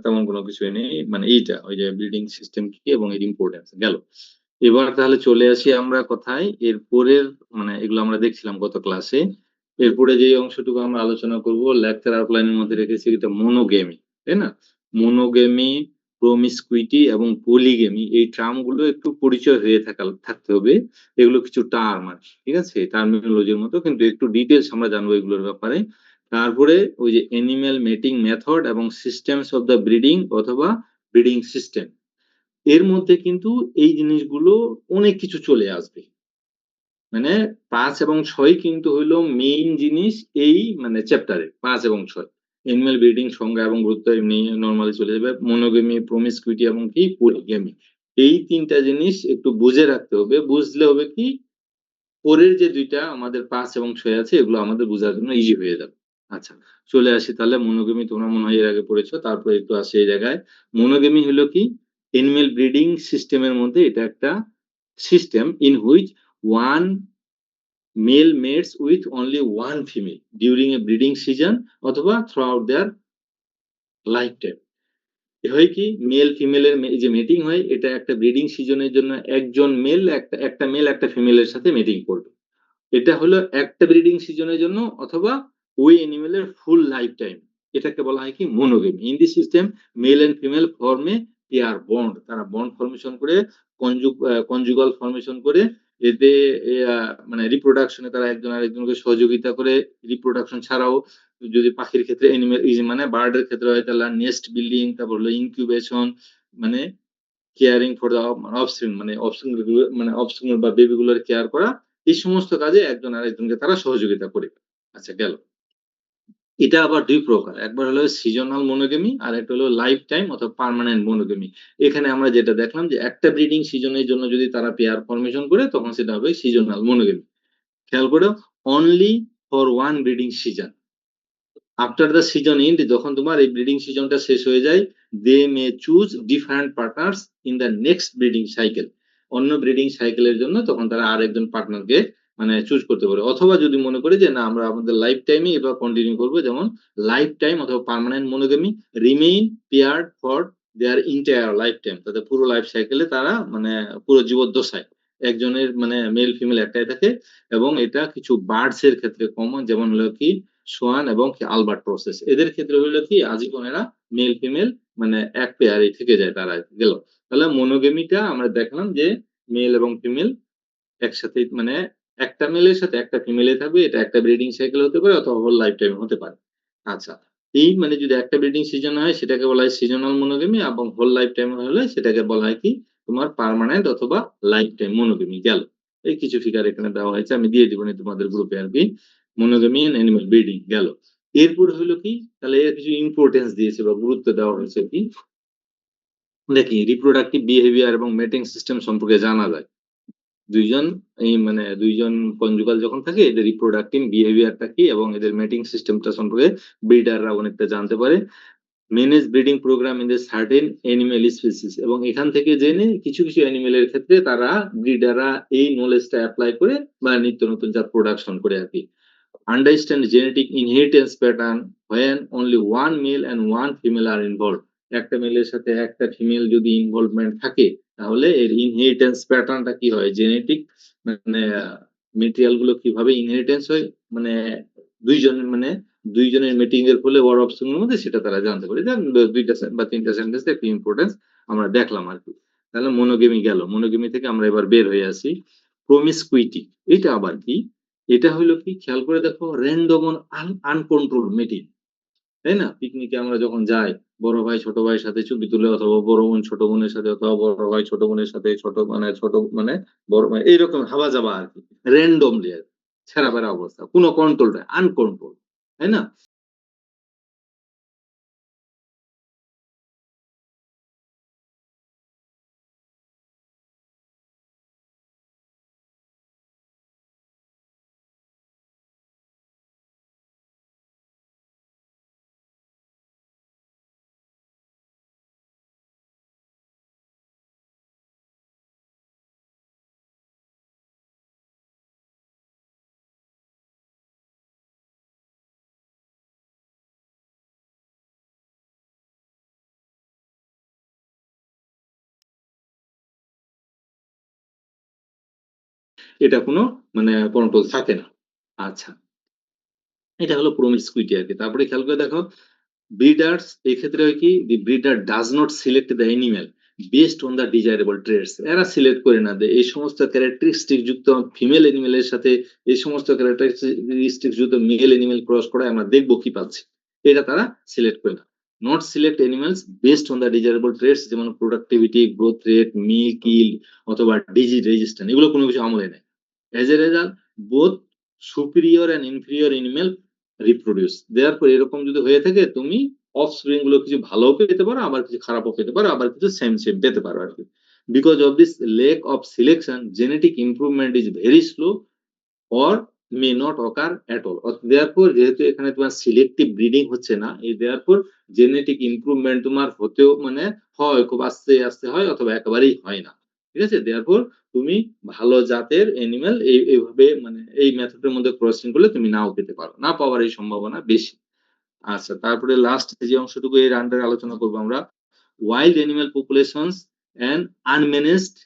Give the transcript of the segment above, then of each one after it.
তেমন কোনো কিছুই নেই। মানে এইটা ওই যে ব্রিডিং সিস্টেম কি এবং এর ইম্পোর্টেন্স গেল। এবার তাহলে চলে আসি আমরা কোথায়? এরপরের মানে এগুলো আমরা দেখছিলাম গত ক্লাসে। এরপরে যে অংশটুকু আমরা আলোচনা করব লেকচার আউটলাইনের মধ্যে রেখেছি এটা মনোগেমি, তাই না? মনোগেমি, প্রমিসকুইটি এবং পলিগেমি এই টার্মগুলো একটু পরিচয় হয়ে থাকতে হবে। এগুলো কিছু টার্ম আছে, ঠিক আছে? টার্মিনোলজির মতো, কিন্তু একটু ডিটেলস আমরা জানবো এগুলোর ব্যাপারে। তারপরে ওই যে অ্যানিম্যাল মেটিং মেথড এবং সিস্টেমস অফ দ্য ব্রিডিং অথবা ব্রিডিং সিস্টেম, এর মধ্যে কিন্তু এই জিনিসগুলো অনেক কিছু চলে আসবে। মানে ৫ এবং ৬ কিন্তু হইলো মেইন জিনিস এই মানে চ্যাপ্টারে, ৫ এবং ৬ এনিম্যাল ব্রিডিং সংজ্ঞা এবং গুরুত্ব এমনি নরমালি চলে যাবে। মনোগেমি, প্রমিসকিউইটি এবং কি পলিগেমি, এই তিনটা জিনিস একটু বুঝে রাখতে হবে। বুঝলে হবে কি পরের যে দুইটা আমাদের ৫ এবং ৬ আছে এগুলো আমাদের বোঝার জন্য ইজি হয়ে যাবে। আচ্ছা, চলে আসি তাহলে মনোগেমি। তোমরা মনে হয় এর আগে পড়েছো, তারপরে একটু আসি এই জায়গায়। মনোগেমি হলো কি? এনিম্যাল ব্রিডিং সিস্টেমের মধ্যে এটা একটা system in which one male mates with only one female during a breeding season অথবা throughout their life time. হয় কি মেল ফিমেলের যে মেটিং হয় এটা একটা ব্রিডিং সিজনের জন্য একজন মেল একটা মেল একটা ফিমেলের সাথে মেটিং করবে। এটা হলো একটা ব্রিডিং সিজনের জন্য অথবা ওই অ্যানিমেলের ফুল লাইফ টাইম। এটাকে বলা হয় কি monogamy. In this system male and female form a pair bond, তারা বন্ড ফর্মেশন করে কনজুগাল ফর্মেশন করে এতে মানে রিপ্রোডাকশনে তারা একজন আরেকজনকে সহযোগিতা করে। রিপ্রোডাকশন ছাড়াও যদি পাখির ক্ষেত্রে অ্যানিমেল মানে বার্ডের ক্ষেত্রে হয় তাহলে নেস্ট বিল্ডিং, তারপর হলো ইনকিউবেশন, মানে কেয়ারিং ফর দ্য অফস্প্রিং, মানে অফস্প্রিং বা বেবি গুলোর কেয়ার করা, এই সমস্ত কাজে একজন আরেকজনকে তারা সহযোগিতা করে। আচ্ছা গেল। এটা আবার দুই প্রকার, একবার হলো সিজনাল মনোগেমি আর একটা হলো লাইফ টাইম অথবা পার্মানেন্ট মনোগেমি। এখানে আমরা যেটা দেখলাম যে একটা ব্রিডিং সিজনের জন্য যদি তারা পেয়ার ফর্মেশন করে তখন সেটা হবে সিজনাল মনোগেমি। খেয়াল করো, only for one breeding season. After the season end, যখন তোমার এই ব্রিডিং সিজনটা শেষ হয়ে যায়, they may choose different partners in the next breeding cycle. অন্য ব্রিডিং সাইকেলের জন্য তখন তারা আরেকজন পার্টনারকে মানে চুজ করতে পারে। অথবা যদি মনে করে যে না আমরা আমাদের লাইফ টাইমে এবার কন্টিনিউ করবো, যেমন লাইফ টাইম অথবা permanent monogamy, remain paired for their entire life time, তাদের পুরো লাইফ সাইকেলে তারা মানে পুরো জীবদ্দশায় একজনের মানে মেল ফিমেল একটাই থাকে। এবং এটা কিছু বার্ডস এর ক্ষেত্রে কমন, যেমন হলো কি সোয়ান এবং আলবার্ট প্রসেস, এদের ক্ষেত্রে হলো কি আজীবন এরা মেল ফিমেল মানে এক পেয়ারে থেকে যায় তারা। গেল। তাহলে মনোগেমিটা আমরা দেখলাম যে মেল এবং ফিমেল একসাথে মানে একটা মেলের সাথে একটা ফিমেলে থাকবে, এটা একটা ব্রিডিং সাইকেল হতে পারে অথবা হোল লাইফ টাইম হতে পারে। আচ্ছা, এই মানে যদি একটা ব্রিডিং সিজন হয় সেটাকে বলা হয় সিজনাল মনোগেমি, এবং হোল লাইফ টাইম হলে সেটাকে বলা হয় কি তোমার পার্মানেন্ট অথবা লাইফ টাইম মনোগেমি। গেল। এই কিছু ফিগার এখানে দেওয়া হয়েছে, আমি দিয়ে দিব তোমাদের গ্রুপে আর কি। মনোগেমি এন্ড অ্যানিমাল ব্রিডিং গেল। এরপর হলো কি, তাহলে এর কিছু ইম্পর্টেন্স দিয়েছে বা গুরুত্ব দেওয়া হয়েছে কি, দেখি রিপ্রোডাক্টিভ বিহেভিয়ার এবং মেটিং সিস্টেম সম্পর্কে জানা যায়। দুইজন এই মানে দুইজন কনজুগাল যখন থাকে এদের রিপ্রোডাক্টিভ বিহেভিয়ারটা কি এবং এদের মেটিং সিস্টেমটা সম্পর্কে ব্রিডাররা অনেকটা জানতে পারে। Manage breeding program in the certain animal species, এবং এখান থেকে জেনে কিছু কিছু অ্যানিমেলের ক্ষেত্রে তারা ব্রিডাররা এই নলেজটা অ্যাপ্লাই করে বা নিত্য নতুন জাত প্রোডাকশন করে আর কি। Understand genetic inheritance pattern when only one male and one female are involved, একটা মেলের সাথে একটা ফিমেল যদি ইনভলভমেন্ট থাকে তাহলে এর ইনহেরিটেন্স প্যাটার্নটা কি হয়, জেনেটিক মানে মেটেরিয়াল গুলো কিভাবে ইনহেরিটেন্স হয়, মানে দুইজনের মানে দুইজনের মিটিং এর ফলে ওয়ার অপশন এর মধ্যে সেটা তারা জানতে পারে। দুইটা বা তিনটা সেন্টেন্স একটা ইম্পর্টেন্স আমরা দেখলাম আর কি। তাহলে মনোগেমি গেল। মনোগেমি থেকে আমরা এবার বের হয়ে আসি। প্রমিসকুইটি, এটা আবার কি? এটা হইলো কি, খেয়াল করে দেখো, র্যান্ডম আনকন্ট্রোল মিটিং, তাই না? পিকনিকে আমরা যখন যাই, বড় ভাই ছোট ভাইয়ের সাথে ছবি তুলে অথবা বড় বোন ছোট বোনের সাথে অথবা বড় ভাই ছোট বোনের সাথে ছোট মানে বড় মানে এইরকম হাবা যাবা আর কি, র্যান্ডমলি আর ছেঁড়া বেড়া অবস্থা, কোনো কন্ট্রোল নাই, আনকন্ট্রোল, তাই না? এটা কোনো মানে কন্ট্রোল থাকে না। আচ্ছা, এটা হলো প্রমিসকিউইটি আর কি। তারপরে খেয়াল করে দেখো, ব্রিডার্স এক্ষেত্রে হয় কি, the breeder does not select the animal based on the desirable traits. এরা সিলেক্ট করে না এই সমস্ত ক্যারেক্টারিস্টিক যুক্ত ফিমেল অ্যানিমেলের সাথে এই সমস্ত ক্যারেক্টারিস্টিক যুক্ত মেল অ্যানিমেল ক্রস করে আমরা দেখবো কি পাচ্ছি, এটা তারা সিলেক্ট করে না। Not select animals based on the desirable traits, যেমন productivity, growth rate, milk yield অথবা ডিজিজ রেজিস্ট্যান্ট, এগুলো কোনো কিছু আমলে নেই। As a result both superior and inferior animal reproduce. দেয়ারপর এরকম যদি হয়ে থাকে, তুমি অফস্প্রিং গুলো কিছু ভালো পেতে পারো, আবার কিছু খারাপও পেতে পারো, আবার কিছু সেম সেম পেতে পারো আর কি। Because of this lack of selection genetic improvement is very slow or may not occur at all. Therefore যেহেতু এখানে তোমার সিলেক্টিভ ব্রিডিং হচ্ছে না, এই দেয়ারপর জেনেটিক ইমপ্রুভমেন্ট তোমার হতেও মানে হয় খুব আস্তে আস্তে হয়, অথবা একেবারেই হয় না। ঠিক আছে, দেয়ারপর তুমি ভালো জাতের এনিম্যাল এইভাবে মানে এই মেথডের মধ্যে ক্রসিং করলে তুমি নাও পেতে পারো, না পাওয়ার এই সম্ভাবনা বেশি। আচ্ছা, তারপরে লাস্ট যে অংশটুকু এর আন্ডারে আলোচনা করবো আমরা, ওয়াইল্ড অ্যানিমাল পপুলেশনস এন্ড আনম্যানেজড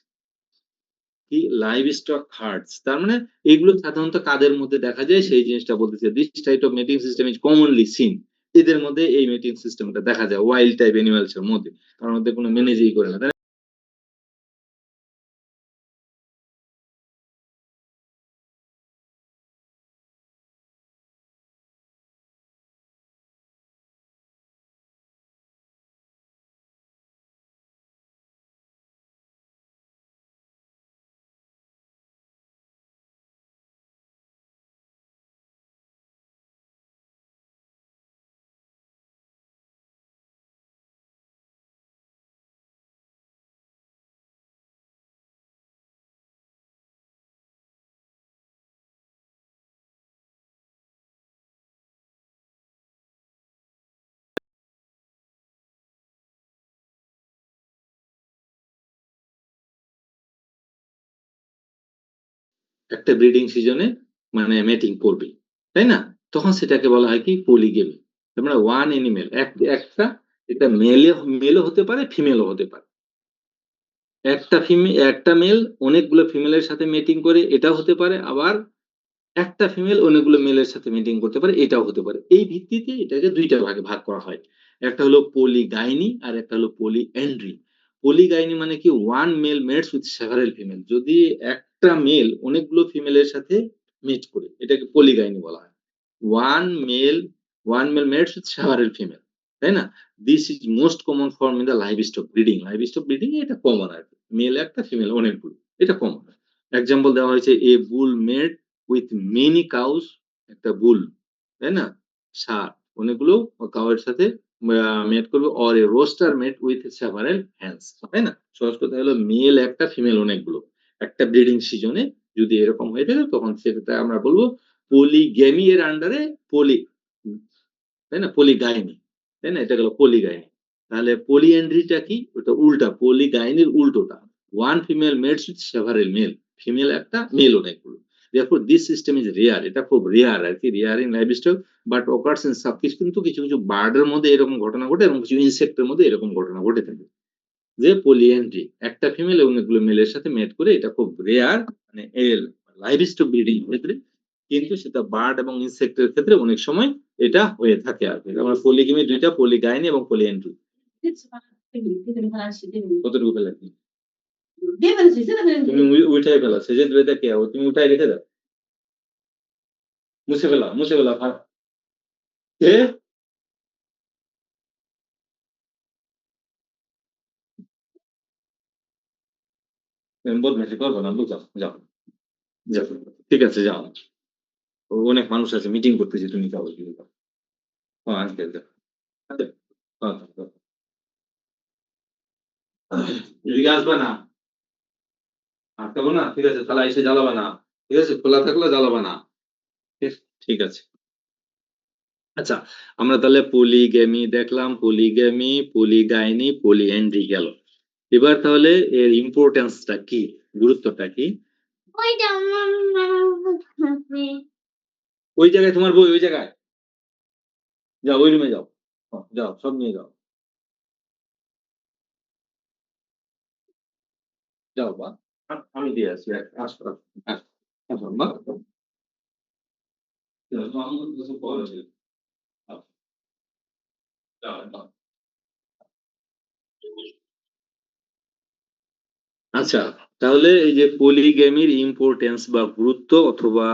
কি লাইভ স্টক হার্টস। তার মানে এগুলো সাধারণত কাদের মধ্যে দেখা যায় সেই জিনিসটা বলতেছে। This type of mating system is commonly seen. এদের মধ্যে এই মেটিং সিস্টেমটা দেখা যায় ওয়াইল্ড টাইপ অ্যানিমালস এর মধ্যে, তার মধ্যে কোনো ম্যানেজই করে না, তাই না? একটা ব্রিডিং সিজনে মানে মেটিং করবে, তাই না? তখন সেটাকে বলা হয় কি পলিগেমি। তার মানে ওয়ান এনিমেল একটা, এটা মেলও হতে পারে, ফিমেলও হতে পারে। একটা মেল অনেকগুলো ফিমেলের সাথে মেটিং করে, এটাও হতে পারে। আবার একটা ফিমেল অনেকগুলো মেলের সাথে মিটিং করতে পারে, এটাও হতে পারে। এই ভিত্তিতে এটাকে দুইটা ভাগে ভাগ করা হয়। একটা হলো পলিগাইনি আর একটা হলো পলিএন্ড্রি। পলিগাইনি মানে কি, one male mates with several female. যদি একটা মেল অনেকগুলো ফিমেলের সাথে মেট করে, এটাকে পলিগাইনি বলা হয়। One male one male mates with several female, তাই না? This is most common form in the livestock breeding. Livestock breeding এটা কমন আর কি, মেল একটা ফিমেল অনেকগুলো, এটা কমন। এক্সাম্পল দেওয়া হয়েছে, এ বুল মেড উইথ মেনি কাউস, একটা বুল, তাই না, ষাঁড় অনেকগুলো কাউয়ের সাথে মেট করবে। Or a rooster mate with several hens, তাই না? সহজ কথা হলো মেল একটা ফিমেল অনেকগুলো একটা ব্রিডিং সিজনে যদি এরকম হয়ে থাকে, তখন সেটা আমরা বলবো পলিগেমি এর আন্ডারে পলি, তাই না, পলিগাইনি, তাই না, এটা গেল পলিগাইনি। তাহলে পলিএন্ড্রিটা কি, ওটা উল্টা, পলিগাইনির উল্টোটা। One female mates with several male, female একটা মেল অনেকগুলো। therefore this system is rare, এটা খুব রেয়ার আর কি, rare in live stock but occurs in sub. কিন্তু কিছু কিছু বার্ডের মধ্যে এরকম ঘটনা ঘটে এবং কিছু ইনসেক্টের মধ্যে এরকম ঘটনা ঘটে থাকে, যে পলিএন্ড্রি একটা ফিমেল অনেকগুলো মেলের সাথে মেট করে, এটা খুব রেয়ার মানে লাইভ স্টক ব্রিডিং ক্ষেত্রে। কিন্তু সেটা বার্ড এবং ইনসেক্টের ক্ষেত্রে অনেক সময় এটা হয়ে থাকে আর কি। আমরা পলিগেমি দুইটা, পলিগাইনি এবং পলিএন্ড্রি। কতটুকু ফেলা কি তুমি উঠাই ফেলা, সেজে দুইটা কে তুমি উঠাই রেখে দাও, মুছে ফেলা, মুছে ফেলা কে বদমাইশি করবো না, বুঝলাম, যাও যাও, ঠিক আছে যাও। অনেক মানুষ আছে, মিটিং করতেছি, তুমি যাও যাও। হ্যাঁ আজকে যাও। আচ্ছা, হ্যাঁ, হ্যাঁ, হ্যাঁ। এদিকে আসবে না, আটকাবো না, ঠিক আছে, তাহলে এসে জ্বালাবা না, ঠিক আছে, খোলা থাকলে জ্বালাবা না। ঠিক ঠিক আছে। আচ্ছা, আমরা তাহলে পলিগেমি দেখলাম, পলিগেমি, পলিগাইনি, পলিএন্ড্রি গেল। এবার তাহলে এর ইম্পর্টেন্সটা কি, গুরুত্বটা কি? ওইটা ওই জায়গায় তোমার বই, ওই জায়গায় যাও, ওই রুমে যাও, যাও সব নিয়ে যাও, যাও বা আমি দিয়ে আসি, আসো আসো, আসো। আচ্ছা, তাহলে এই যে পলিগ্যামির ইম্পর্টেন্স বা গুরুত্ব অথবা